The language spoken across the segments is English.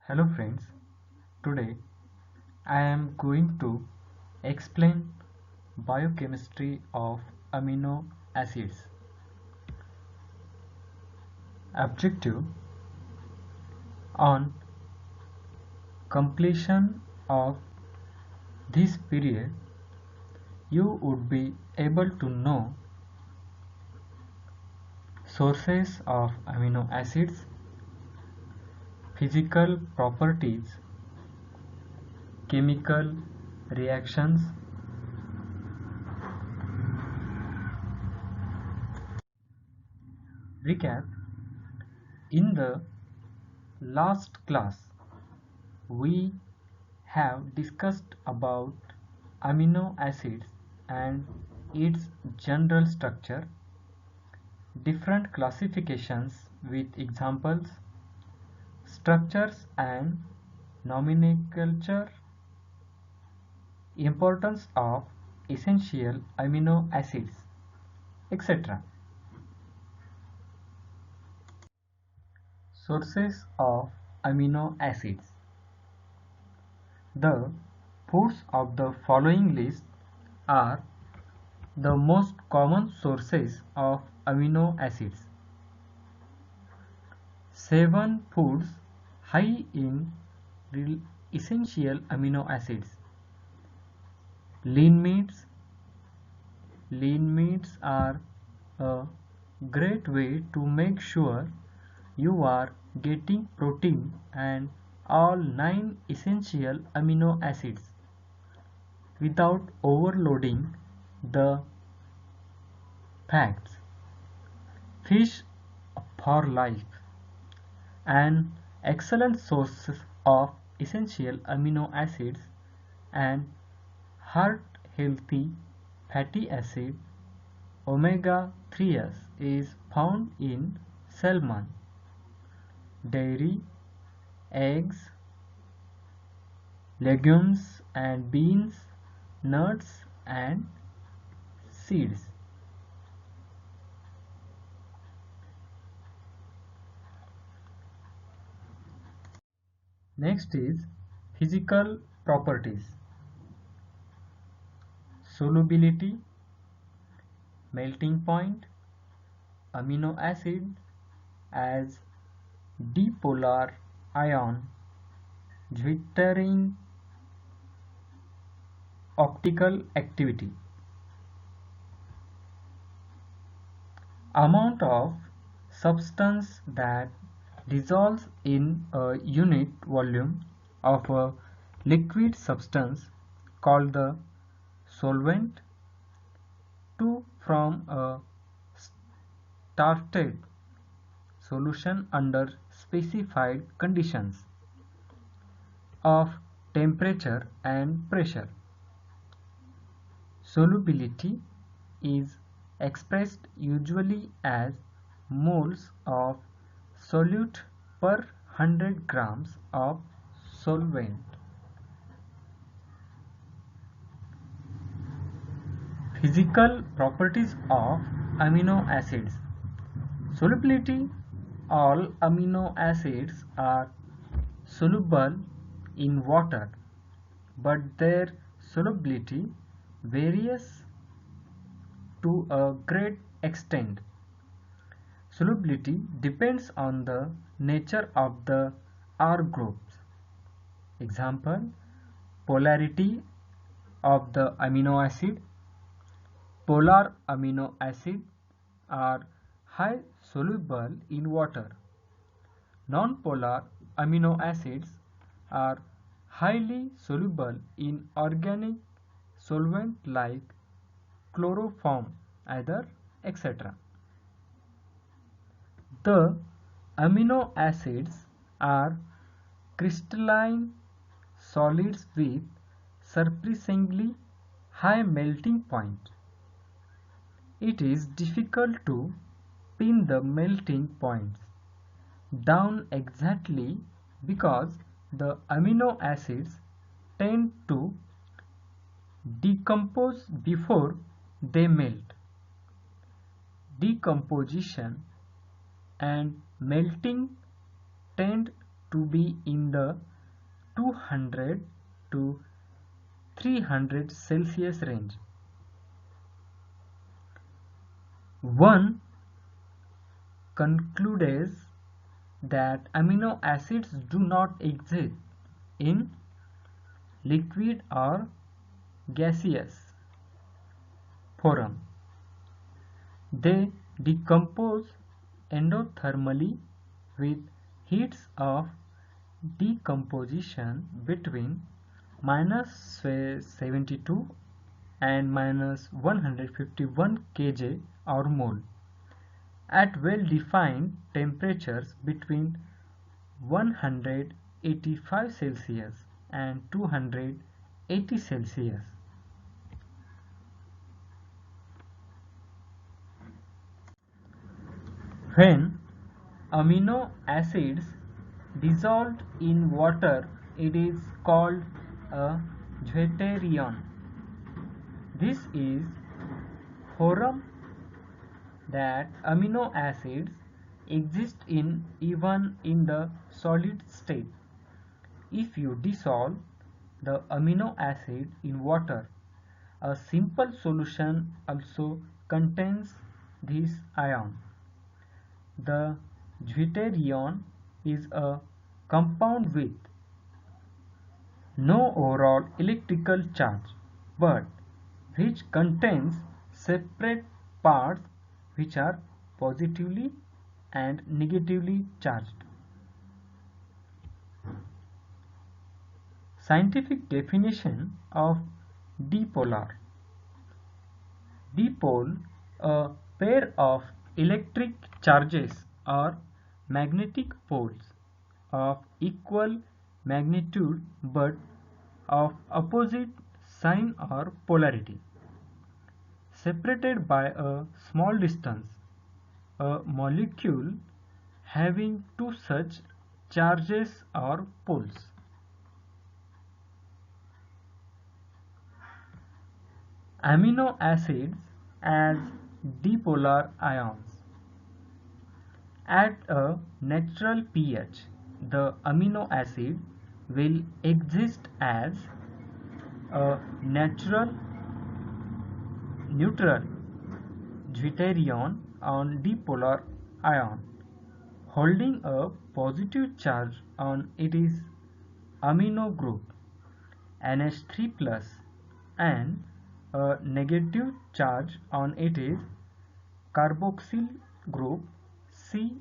Hello friends, today I am going to explain biochemistry of amino acids. Objective: on completion of this period, you would be able to know sources of amino acids, physical properties, chemical reactions. Recap: in the last class, we have discussed about amino acids and its general structure, different classifications with examples, structures and nomenclature, importance of essential amino acids, etc. Sources of amino acids. The foods of the following list are the most common sources of amino acids. 7 foods high in essential amino acids. Lean meats. Lean meats are a great way to make sure you are getting protein and all 9 essential amino acids without overloading the fats. Fish for life. An excellent source of essential amino acids and heart-healthy fatty acid omega-3s is found in salmon, dairy, eggs, legumes and beans, nuts and seeds. Next is physical properties. Solubility, melting point, amino acid as dipolar ion, Zwitterian optical activity. Amount of substance that dissolves in a unit volume of a liquid substance called the solvent to from a started solution under specified conditions of temperature and pressure. Solubility is expressed usually as moles of solute per 100 grams of solvent. Physical properties of amino acids. Solubility. All amino acids are soluble in water, but their solubility varies to a great extent. Solubility depends on the nature of the R groups. Example: polarity of the amino acid. Polar amino acids are high soluble in water. Non-polar amino acids are highly soluble in organic solvent like chloroform, ether, etc. The amino acids are crystalline solids with surprisingly high melting point. It is difficult to pin the melting points down exactly because the amino acids tend to decompose before they melt. Decomposition and melting tend to be in the 200 to 300 Celsius range. One concludes that amino acids do not exist in liquid or gaseous form. They decompose endothermally with heats of decomposition between -72 and -151 kJ or mole at well-defined temperatures between 185 Celsius and 280 Celsius. When amino acids dissolved in water, it is called a deuterion. This is form that amino acids exist in even in the solid state. If you dissolve the amino acid in water, a simple solution also contains this ion. The deuterion is a compound with no overall electrical charge, but which contains separate parts which are positively and negatively charged. Scientific definition of dipolar. Dipole, a pair of electric charges or magnetic poles of equal magnitude but of opposite sign or polarity, separated by a small distance. A molecule having two such charges or poles. Amino acids as dipolar ions. At a natural pH, the amino acid will exist as a neutral deuterion on dipolar ion, holding a positive charge on its amino group NH3+ and a negative charge on its carboxyl group COO-.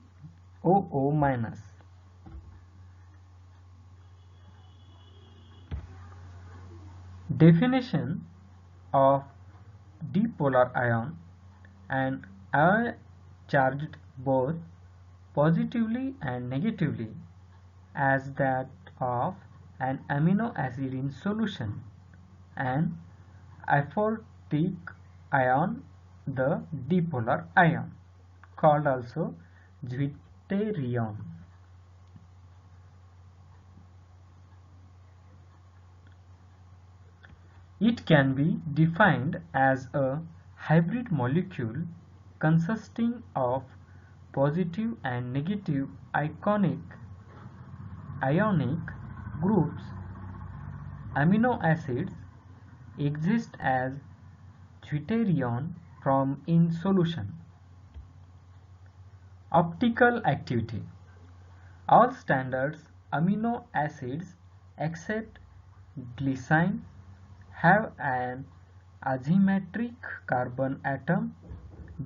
Definition of dipolar ion: an ion charged both positively and negatively as that of an amino acid in solution. An aphoric ion, the dipolar ion, called also deuterion. It can be defined as a hybrid molecule consisting of positive and negative ionic groups. Amino acids exist as deuterion from in solution. Optical activity. All standard amino acids except glycine have an asymmetric carbon atom.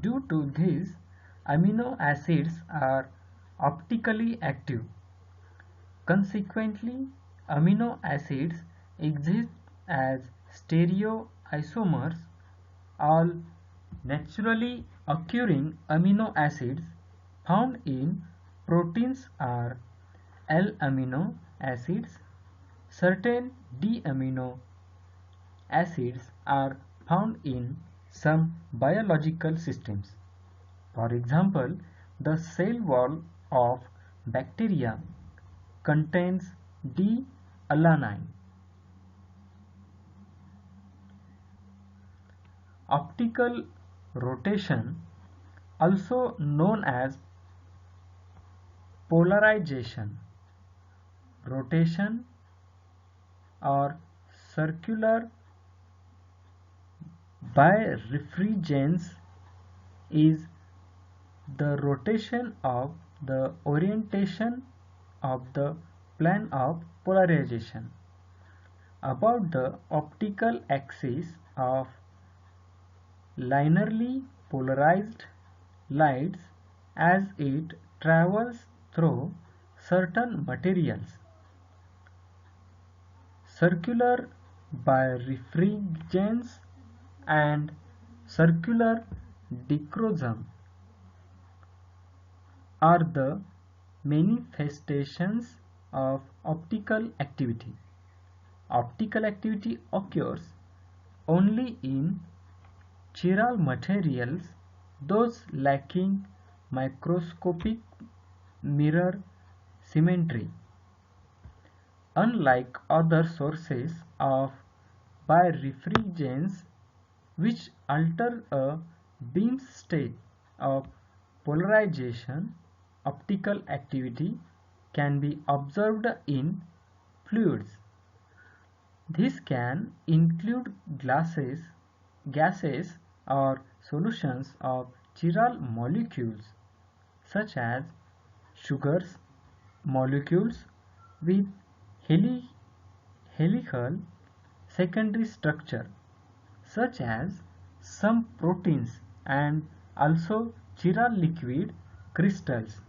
Due to this, amino acids are optically active. Consequently, amino acids exist as stereoisomers. All naturally occurring amino acids found in proteins are L-amino acids. Certain D-amino acids are found in some biological systems. For example, the cell wall of bacteria contains D-alanine. Optical rotation, also known as polarization, rotation or circular birefringence is the rotation of the orientation of the plane of polarization about the optical axis of linearly polarized light as it travels through certain materials. Circular birefringence and circular dichroism are the manifestations of optical activity. Optical activity occurs only in chiral materials, those lacking microscopic mirror symmetry. Unlike other sources of birefringence which alter a beam's state of polarization, optical activity can be observed in fluids. This can include gases or solutions of chiral molecules such as sugars, molecules with helical secondary structure such as some proteins, and also chiral liquid crystals.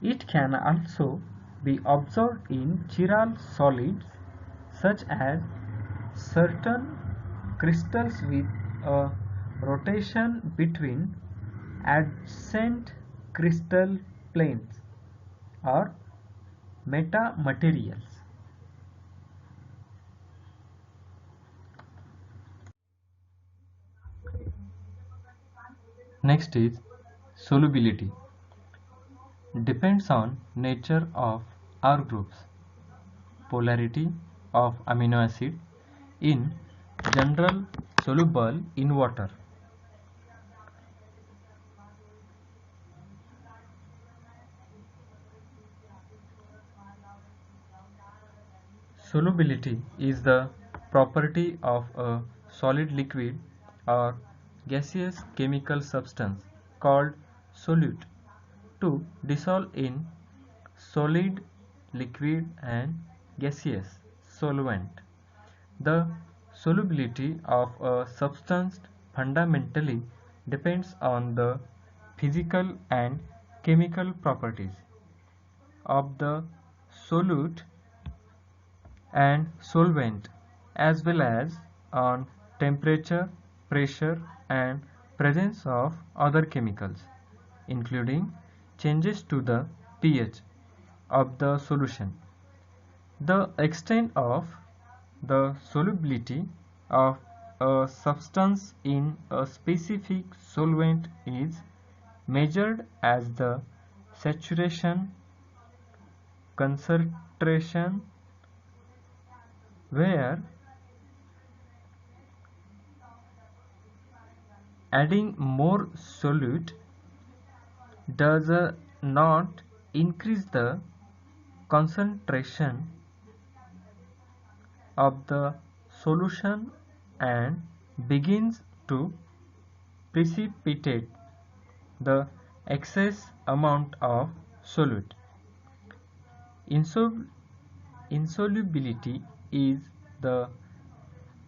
It can also be observed in chiral solids such as certain crystals with a rotation between adjacent crystal planes or metamaterials. Next is solubility. Depends on nature of R groups, polarity of amino acid, in general soluble in water. Solubility is the property of a solid liquid or gaseous chemical substance called solute to dissolve in solid, liquid and gaseous solvent. The solubility of a substance fundamentally depends on the physical and chemical properties of the solute and solvent, as well as on temperature, pressure and presence of other chemicals, including changes to the pH of the solution. The extent of the solubility of a substance in a specific solvent is measured as the saturation concentration, where adding more solute does not increase the concentration of the solution and begins to precipitate the excess amount of solute. Insolubility is the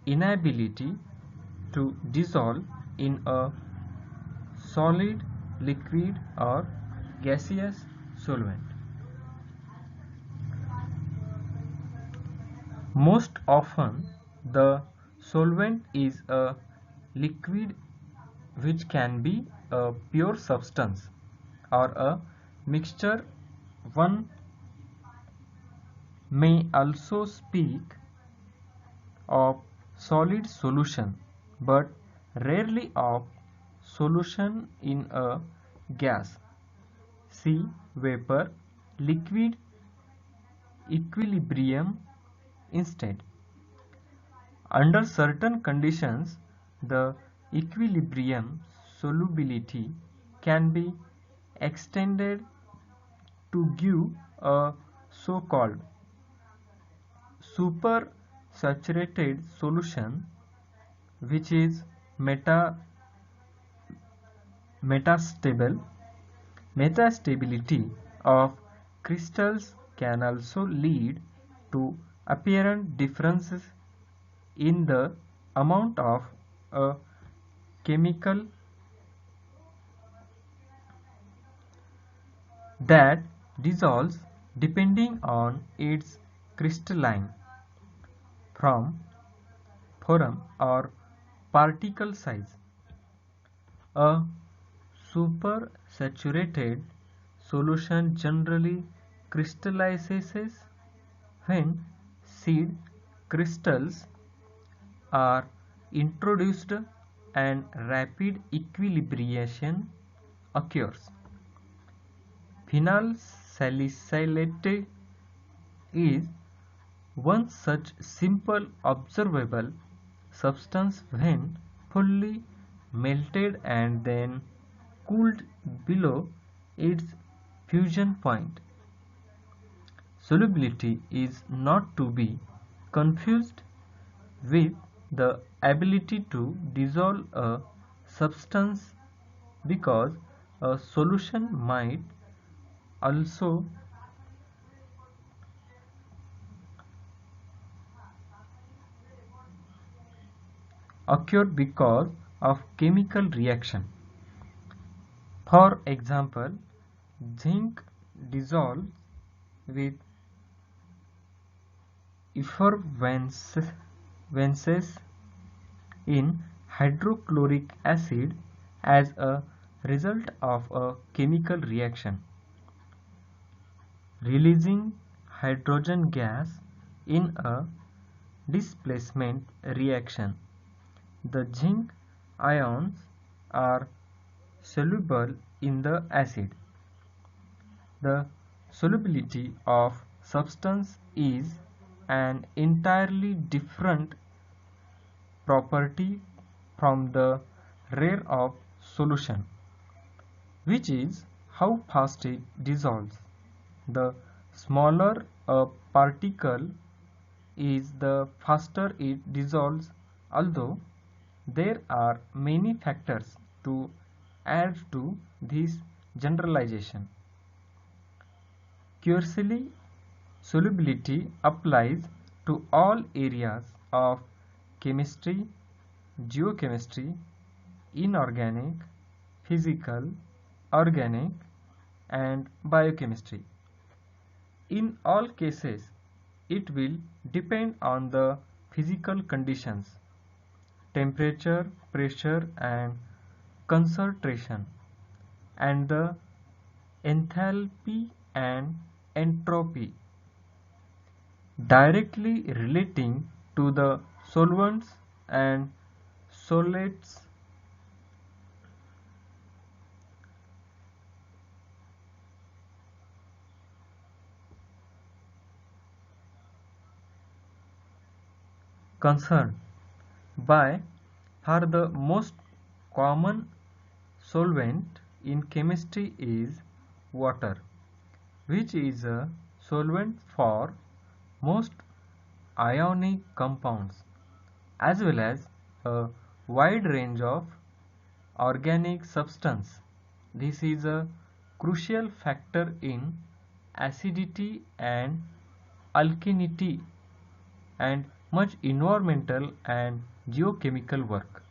inability to dissolve in a solid, liquid or gaseous solvent. Most often the solvent is a liquid, which can be a pure substance or a mixture. One may also speak of solid solution, but rarely of solution in a gas. See vapor liquid equilibrium instead. Under certain conditions, the equilibrium solubility can be extended to give a so-called supersaturated solution, which is metastable. Metastability of crystals can also lead to apparent differences in the amount of a chemical that dissolves depending on its crystalline form or particle size. A supersaturated solution generally crystallizes when seed crystals are introduced and rapid equilibration occurs. Phenyl salicylate is one such simple observable substance when fully melted and then cooled below its fusion point. Solubility is not to be confused with the ability to dissolve a substance, because a solution might also occur because of chemical reaction. For example, zinc dissolves with effervescence in hydrochloric acid as a result of a chemical reaction, releasing hydrogen gas in a displacement reaction. The zinc ions are soluble in the acid. The solubility of substance is an entirely different property from the rate of solution, which is how fast it dissolves. The smaller a particle is, the faster it dissolves, although there are many factors to add to this generalization. Curiously, solubility applies to all areas of chemistry, geochemistry, inorganic, physical, organic, and biochemistry. In all cases, it will depend on the physical conditions, temperature, pressure, and concentration, and the enthalpy and entropy directly relating to the solvents and solids. Concerned. By far the most common solvent in chemistry is water, which is a solvent for most ionic compounds, as well as a wide range of organic substances. This is a crucial factor in acidity and alkalinity and much environmental and geochemical work.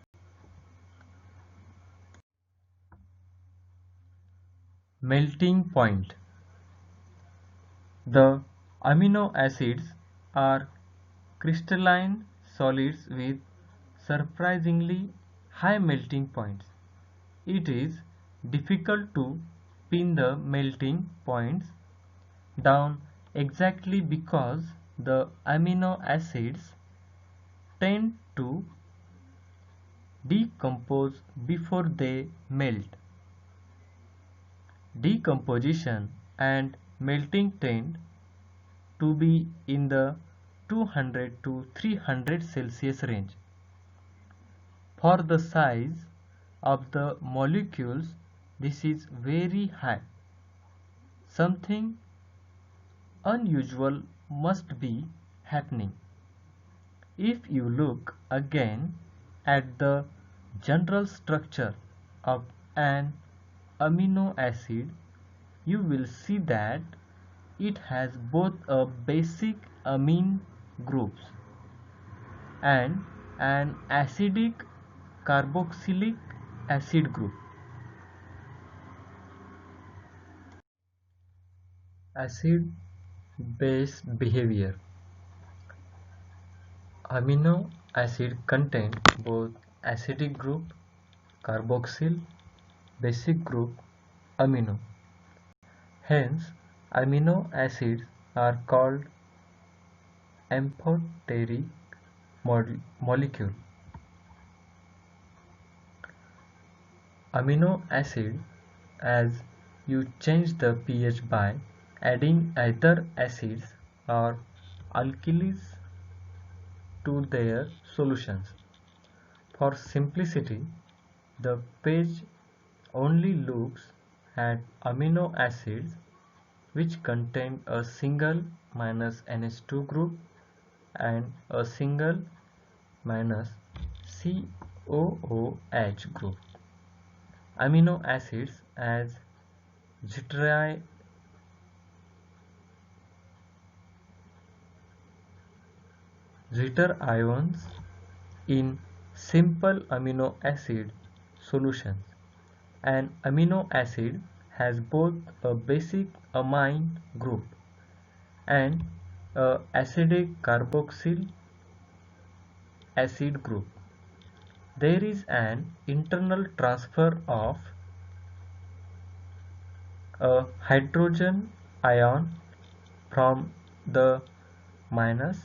Melting point. The amino acids are crystalline solids with surprisingly high melting points. It is difficult to pin the melting points down exactly because the amino acids tend to decompose before they melt. Decomposition and melting tend to be in the 200 to 300 Celsius range. For the size of the molecules, this is very high, something unusual must be happening. If you look again at the general structure of an amino acid, you will see that it has both a basic amine groups and an acidic carboxylic acid group. Acid base behavior. Amino acid contain both acidic group carboxyl, basic group amino. Hence, amino acids are called amphoteric molecule. Amino acid, as you change the pH by adding either acids or alkalis to their solutions. For simplicity, the page only looks at amino acids which contain a single minus NH2 group and a single minus COOH group. Amino acids as zwitterions in simple amino acid solutions. An amino acid has both a basic amine group and a acidic carboxyl acid group. There is an internal transfer of a hydrogen ion from the minus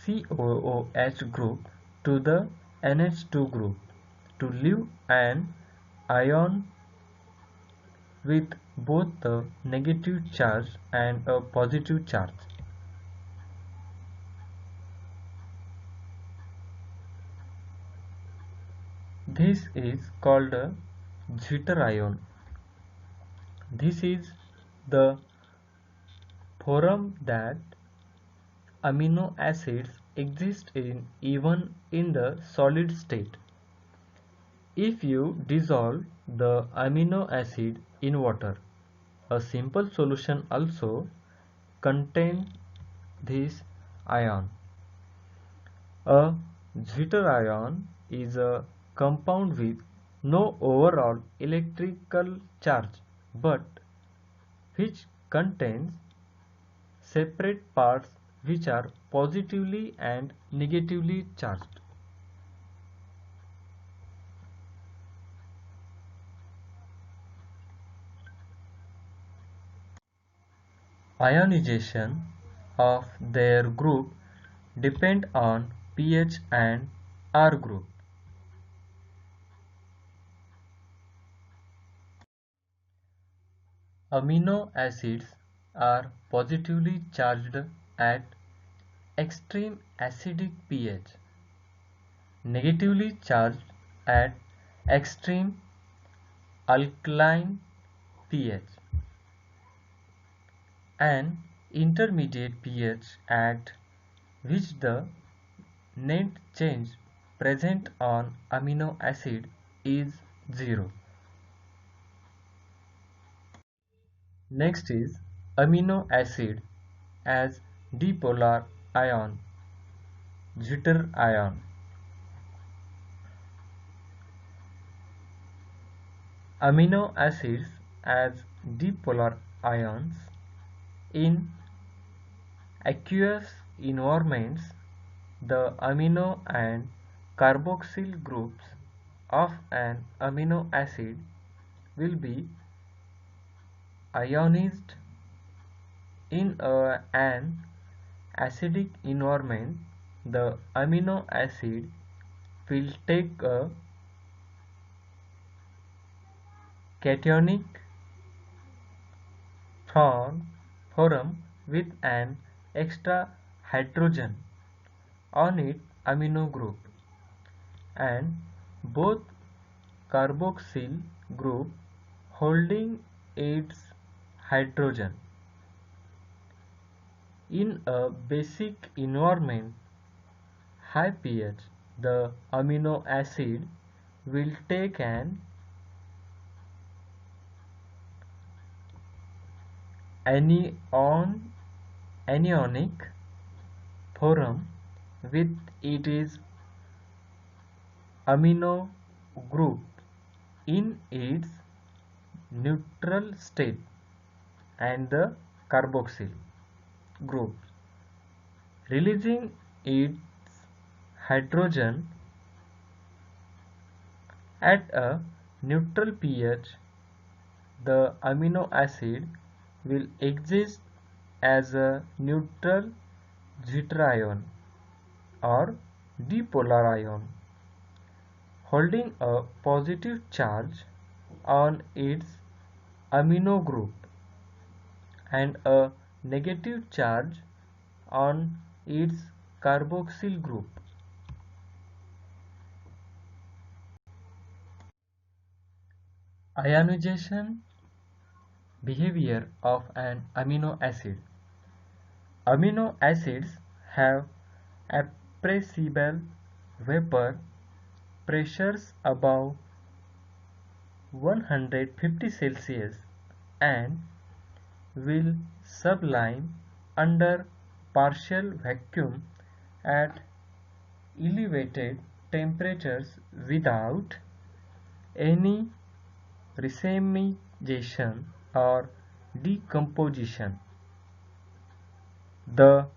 COOH group to the NH2 group to leave an ion with both the negative charge and a positive charge. This is called a zwitterion. This is the form that amino acids exist in even in the solid state. If you dissolve the amino acid in water, a simple solution also contains this ion. A zwitterion is a compound with no overall electrical charge but which contains separate parts which are positively and negatively charged. Ionization of their group depend on pH and R group. Amino acids are positively charged at extreme acidic pH, negatively charged at extreme alkaline pH, and intermediate pH at which the net change present on amino acid is 0. Next is amino acid as dipolar ion, zwitterion. Amino acids as dipolar ions in aqueous environments, the amino and carboxyl groups of an amino acid will be ionized. In an acidic environment, the amino acid will take a cationic form with an extra hydrogen on its amino group, and both carboxyl group holding its hydrogen. In a basic environment, high pH, the amino acid will take an anionic form with its amino group in its neutral state and the carboxyl group, releasing its hydrogen at a neutral pH. The amino acid will exist as a neutral zwitterion or dipolar ion, holding a positive charge on its amino group and a negative charge on its carboxyl group. Ionization behavior of an amino acid. Amino acids have appreciable vapor pressures above 150 Celsius and will sublime under partial vacuum at elevated temperatures without any racemization or decomposition. The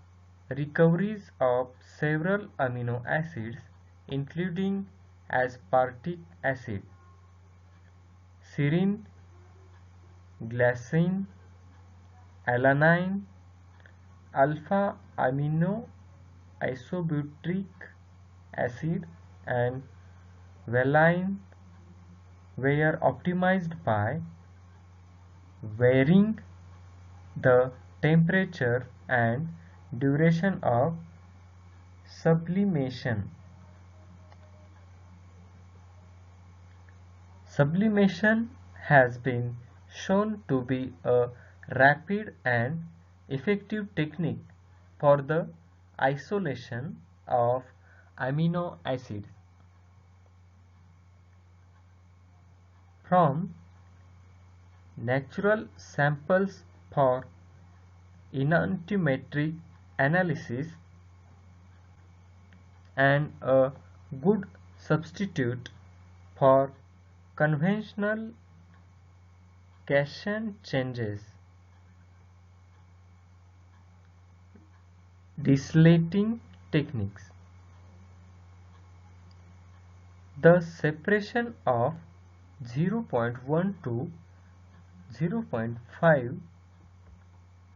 recoveries of several amino acids, including aspartic acid, serine, glycine, alanine, alpha amino isobutyric acid, and valine, were optimized by varying the temperature and duration of sublimation. Sublimation has been shown to be a rapid and effective technique for the isolation of amino acids. From natural samples for enantiometric analysis and a good substitute for conventional Cation changes. Deslating techniques. The separation of 0.1 to 0.5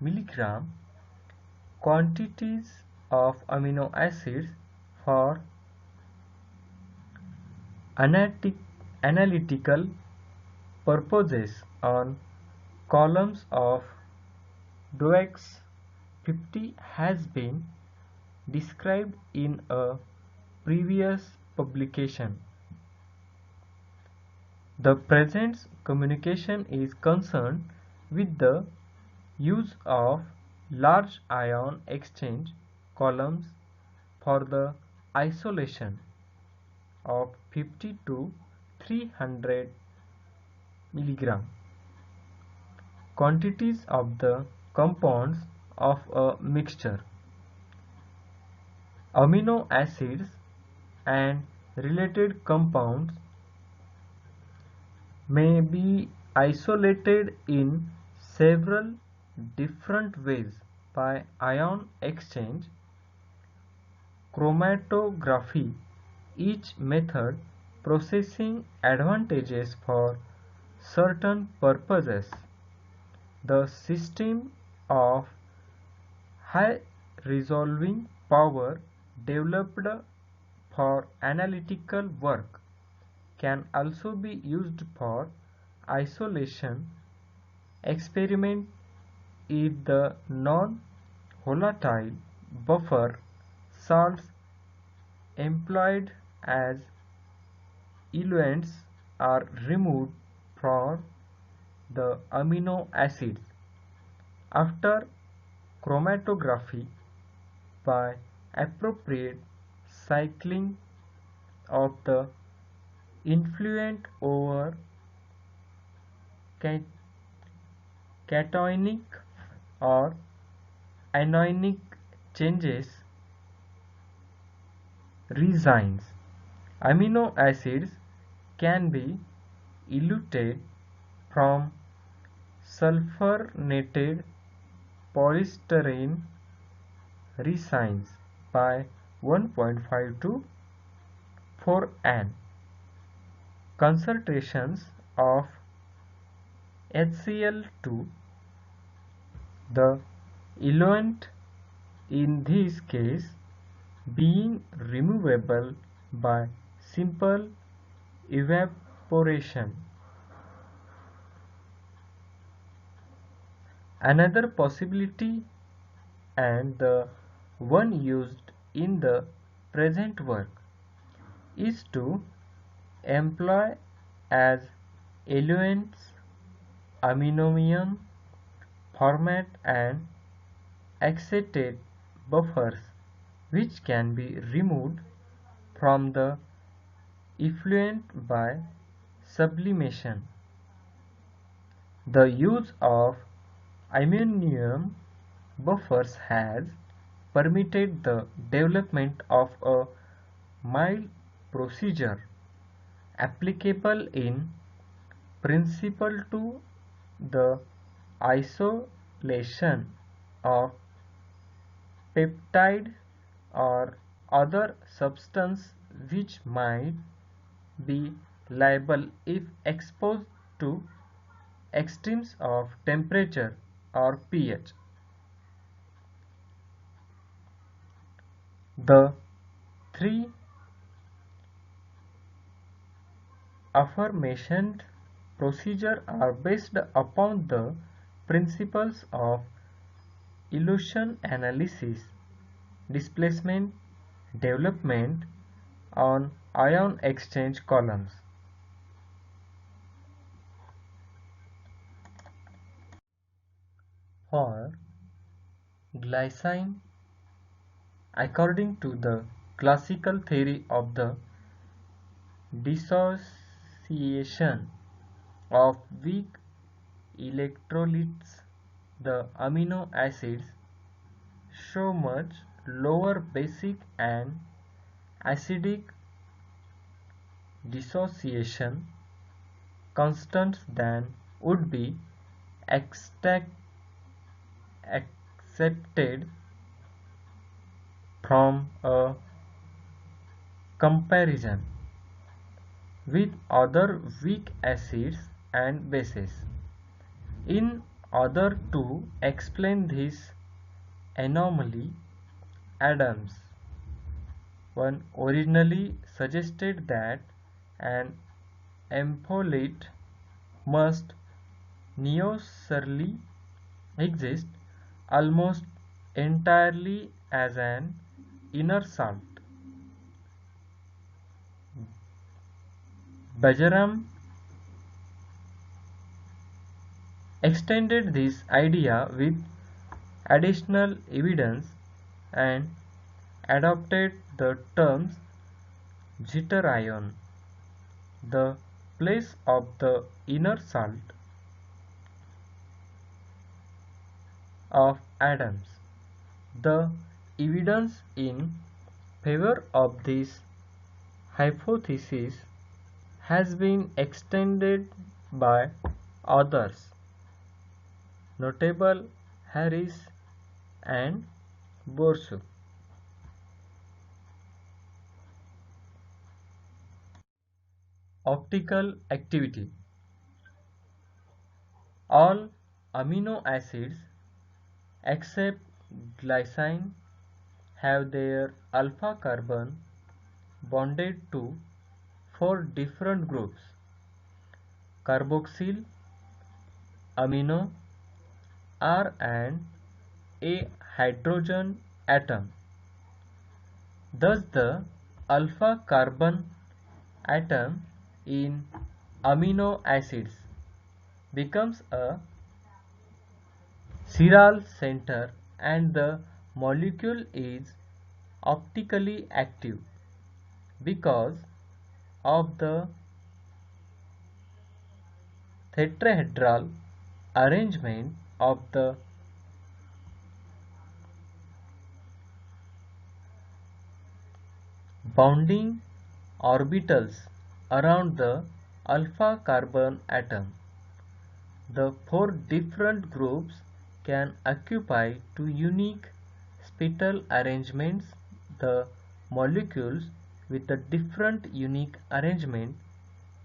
milligram quantities of amino acids for analytical purposes on columns of DOEX 50 has been described in a previous publication. The present communication is concerned with the use of large ion exchange columns for the isolation of 50 to 300 milligram quantities of the compounds of a mixture. Amino acids and related compounds may be isolated in several different ways by ion exchange, chromatography, each method possessing advantages for certain purposes. The system of high resolving power developed for analytical work can also be used for isolation experiment if the non-volatile buffer salts employed as eluents are removed from the amino acids after chromatography by appropriate cycling of the influent over cationic or anionic changes resins. Amino acids can be eluted from sulfonated polystyrene resins by 1.5 to 4 N. Concentrations of HCl2, the eluent in this case being removable by simple evaporation. Another possibility, and the one used in the present work, is to employ as eluents ammonium format and acetate buffers, which can be removed from the effluent by sublimation. The use of ammonium buffers has permitted the development of a mild procedure applicable in principle to the isolation of peptide or other substance which might be liable if exposed to extremes of temperature or pH. The three aforementioned procedures are based upon the principles of elution analysis, displacement, development on ion exchange columns. For glycine, according to the classical theory of the dissociation of weak electrolytes, the amino acids show much lower basic and acidic dissociation constants than would be accepted from a comparison with other weak acids and bases. In order to explain this anomaly, Adams originally suggested that an ampholyte must necessarily exist almost entirely as an inner salt. Bajaram extended this idea with additional evidence and adopted the terms zwitterion, the place of the inner salt of Adams. The evidence in favor of this hypothesis has been extended by others, notable Harris and Borsuk. Optical activity. All amino acids except glycine have their alpha carbon bonded to 4 different groups: carboxyl, amino, R and a hydrogen atom. Thus the alpha carbon atom in amino acids becomes a chiral center and the molecule is optically active because of the tetrahedral arrangement of the bonding orbitals around the alpha carbon atom. The four different groups can occupy two unique spectral arrangements. The molecules with a different unique arrangement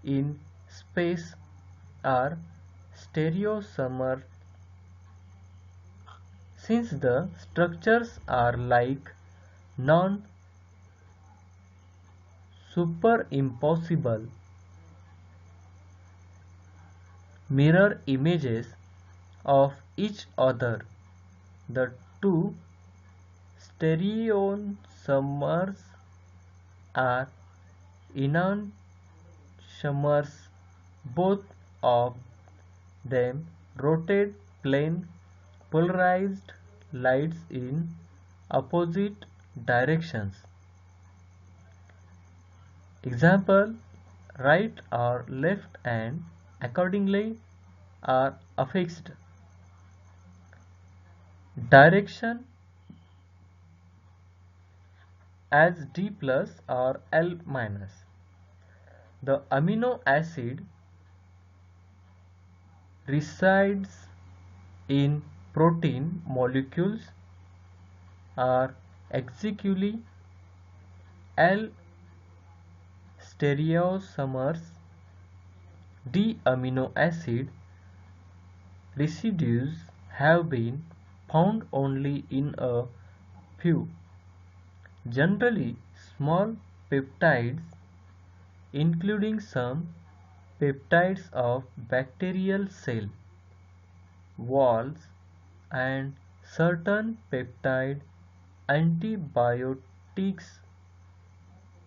in space are stereoisomers. Since the structures are like non-superimposable mirror images of each other, the two stereoisomers are enantiomers. Both of them rotate plane polarized lights in opposite directions. Example, right or left and accordingly are affixed. Direction as D plus or L minus. The amino acid resides in protein molecules are exactly L stereoisomers. D amino acid residues have been found only in a few, generally small peptides, including some peptides of bacterial cell walls and certain peptide antibiotics.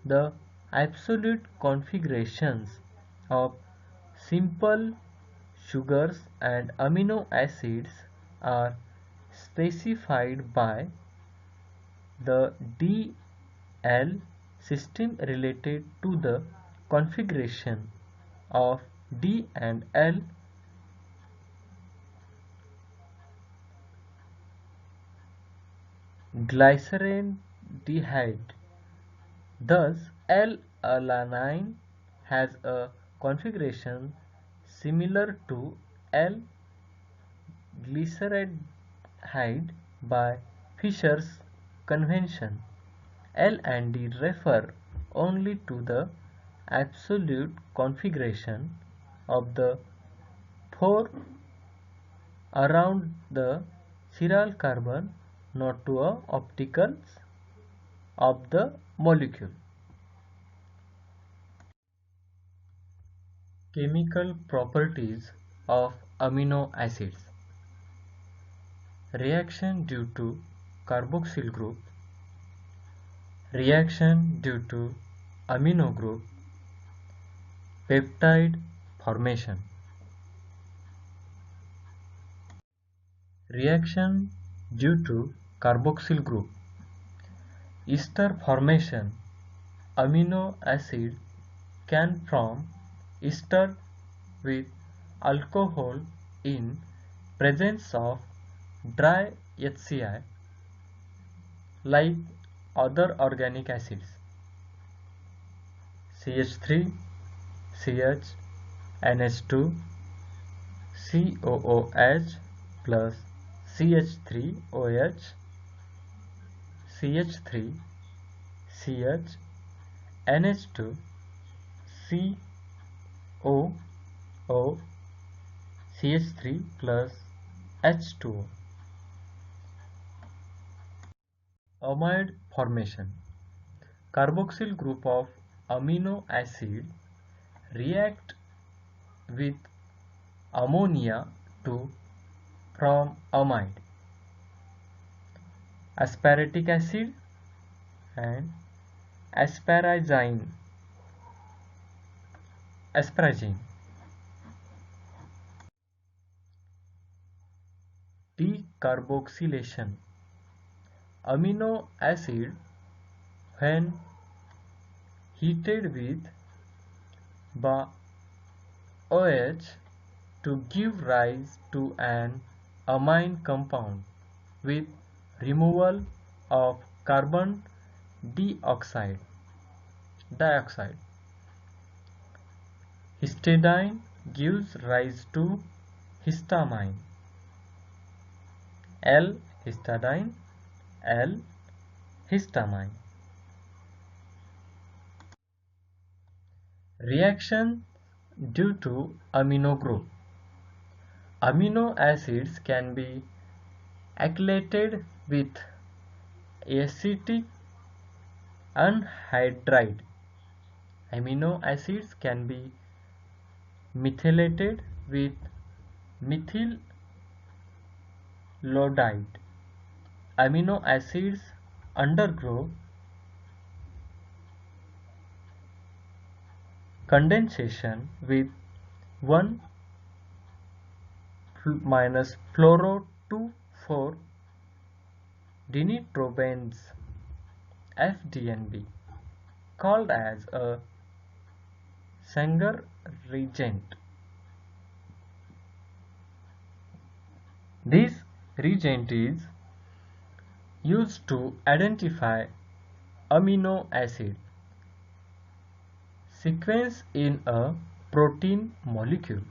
The absolute configurations of simple sugars and amino acids are specified by the DL system related to the configuration of D and L glyceraldehyde. Thus, L-alanine has a configuration similar to L-glyceraldehyde by Fischer's convention. L and D refer only to the absolute configuration of the four around the chiral carbon, not to a opticals of the molecule. Chemical properties of amino acids. Reaction due to carboxyl group, reaction due to amino group, peptide formation. Reaction due to carboxyl group, ester formation. Amino acid can form ester with alcohol in presence of dry HCl like other organic acids. CH3, CH, NH2, COOH plus CH3OH, CH3, CH, NH2, COO, CH3 plus H2O. Amide formation. Carboxyl group of amino acid react with ammonia to form amide. Aspartic acid and asparagine. Decarboxylation. amino acid when heated with OH to give rise to an amine compound with removal of carbon dioxide. Histidine gives rise to histamine. L-histidine, L-histamine. Reaction due to amino group. Amino acids can be alkylated with acetic anhydride. Amino acids can be methylated with methyl iodide. Amino acids undergo condensation with 1 fluoro 2,4 dinitrobenz FDNB, called as a Sanger reagent. This reagent is used to identify amino acid sequence in a protein molecule.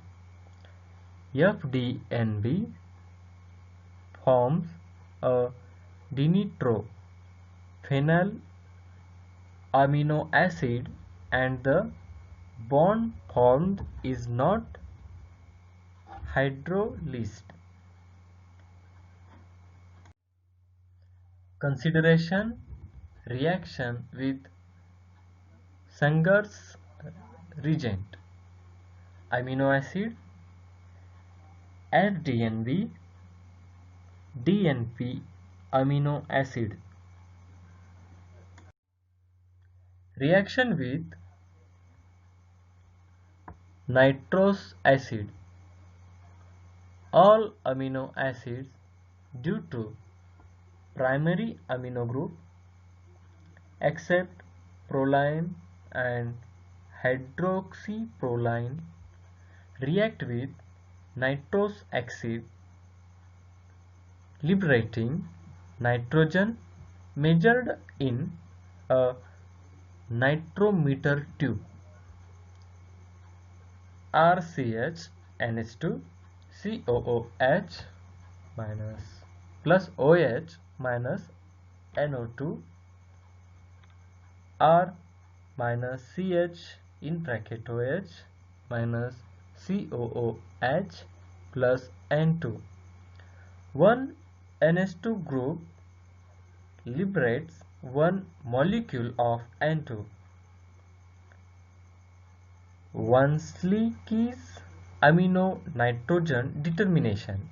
FDNB forms a dinitrophenyl amino acid and the bond formed is not hydrolysed. Consideration: reaction with Sanger's reagent. Amino acid FDNB, DNP amino acid. Reaction with nitrous acid. All amino acids due to primary amino group except proline and hydroxyproline react with nitrous acid, liberating nitrogen measured in a nitrometer tube. RCH NH2 COOH minus plus OH minus NO2 R minus CH in bracket OH minus COOH plus N2. One NH2 group liberates one molecule of N2. Wansley's amino nitrogen determination.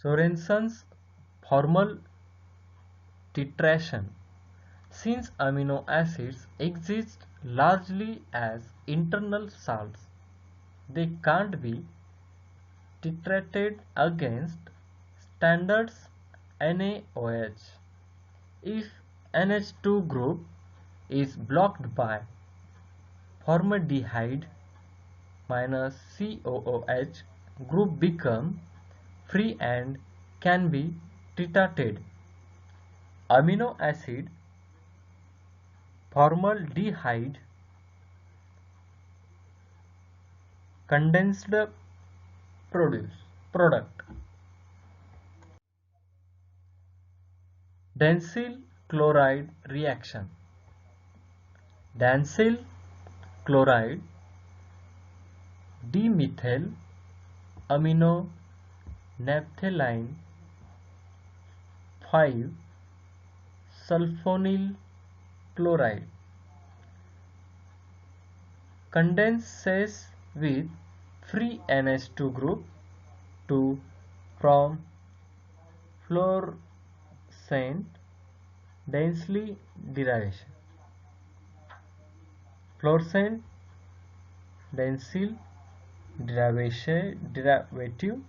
Sorensen's formal titration. Since amino acids exist largely as internal salts, they can't be titrated against standards NaOH. If NH2 group is blocked by formaldehyde minus COOH, group become free and can be titrated. Amino acid formaldehyde condensed product. Dancyl chloride reaction. Dancyl chloride dimethyl amino naphthalene 5 sulfonyl chloride condenses with free NH2 group to form fluorescent densely derivation. Fluorescent dancyl derivative,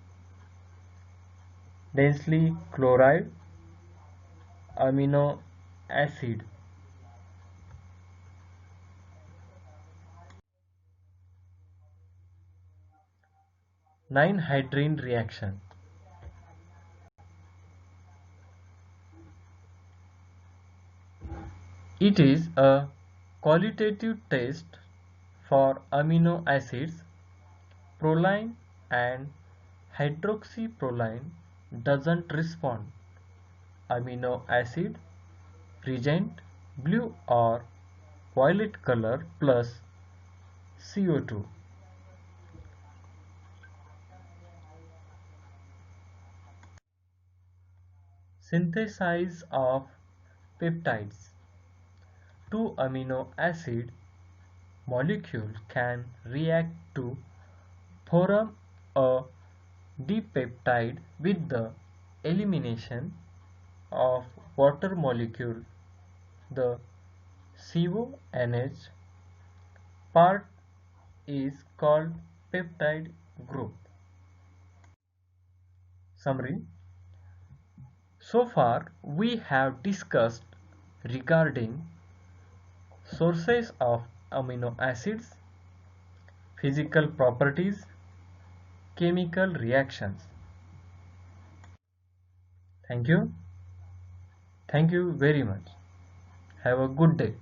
densely chloride amino acid. 9-hydrine reaction. It is a qualitative test for amino acids. Proline and hydroxyproline doesn't respond. Amino acid present blue or violet color plus CO2. Synthesis of peptides. Two amino acid molecule can react to form a dipeptide with the elimination of water molecule. The CONH part is called peptide group. Summary. So far we have discussed regarding sources of amino acids, physical properties, chemical reactions. Thank you. Thank you very much. Have a good day.